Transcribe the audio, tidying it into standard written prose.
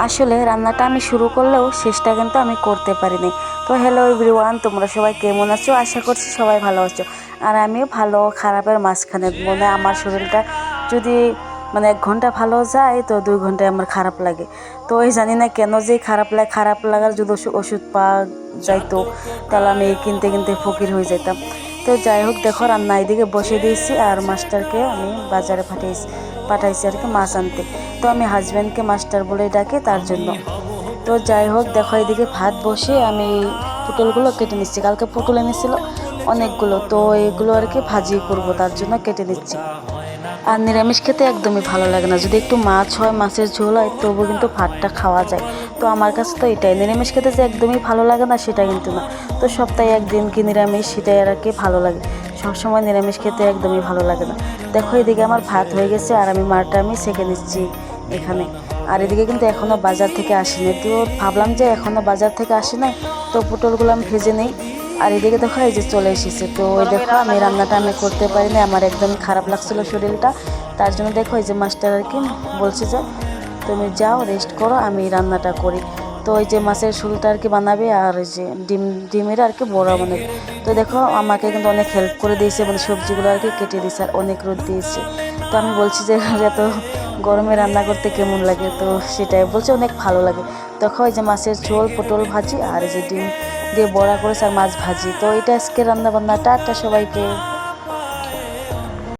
আসলে রান্নাটা আমি শুরু করলেও শেষটা কিন্তু আমি করতে পারিনি। তো হ্যালো এভরিওয়ান, তোমরা সবাই কেমন আছো? আশা করছি সবাই ভালো আছো। আর আমিও ভালো খারাপের মাঝখানে, মানে আমার শরীরটা যদি 1 ঘন্টা ভালো যায় তো 2 ঘন্টায় আমার খারাপ লাগে। তো এই জানি না কেন যে খারাপ লাগার যদি ওষুধ পাওয়া যাইতো তাহলে আমি কিনতে কিনতে ফকির হয়ে যেতাম। তো যাই হোক, দেখো রান্না এদিকে বসে দিয়েছি আর মাস্টারকে আমি বাজারে পাঠাইছি আর কি মাছ আনতে। তো আমি হাজব্যান্ডকে মাস্টার বলে ডাকে তার জন্য। তো যাই হোক, দেখো এদিকে ভাত বসে আমি পটলগুলো কেটে নিচ্ছি। কালকে পটল এনেছিল অনেকগুলো, তো এগুলো আর কি ভাজি করব, তার জন্য কেটে নিচ্ছি। আর নিরামিষ খেতে একদমই ভালো লাগে না, যদি একটু মাছ হয়, মাছের ঝোল হয়, তবু কিন্তু ভাতটা খাওয়া যায়। তো আমার কাছে তো এটাই, নিরামিষ খেতে যে একদমই ভালো লাগে না সেটা কিন্তু না। তো সপ্তাহে একদিন কি নিরামিষ, সেটাই আর কি ভালো লাগে। সবসময় নিরামিষ খেতে একদমই ভালো লাগে না। দেখো এদিকে আমার ভাত হয়ে গেছে আর আমি মারটা সেঁকে নিচ্ছি এখানে। আর এদিকে কিন্তু এখনও বাজার থেকে আসেনি, তো ভাবলাম যে এখনও বাজার থেকে আসে নাই, তো পটলগুলো আমি ভেজে নেই। আর এদিকে দেখো এই যে চলে এসেছে। তো ওই দেখো আমি রান্নাটা আমি করতে পারিনি, আমার একদমই খারাপ লাগছিল শরীরটা। তার জন্য দেখো এই যে মাস্টার আর কি বলছে যে তুমি যাও রেস্ট করো, আমি রান্নাটা করি। তো ওই যে মাছের ঝোলটা আর কি বানাবে, আর ওই যে ডিমের আর কি বড়া বানাবে। তো দেখো আমাকে কিন্তু অনেক হেল্প করে দিয়েছে, সবজিগুলো আর কি কেটে দিয়েছে আর অনেক রোদ দিয়েছে। তো আমি বলছি যে এত গরমে রান্না করতে কেমন লাগে, তো সেটাই বলছে অনেক ভালো লাগে। দেখো এই যে মাছের ঝোল, পটল ভাজি আর এই যে ডিম দিয়ে বড়া করেছে আর মাছ ভাজি। তো এটা আজকে রান্না বান্না। টাটা সবাইকে।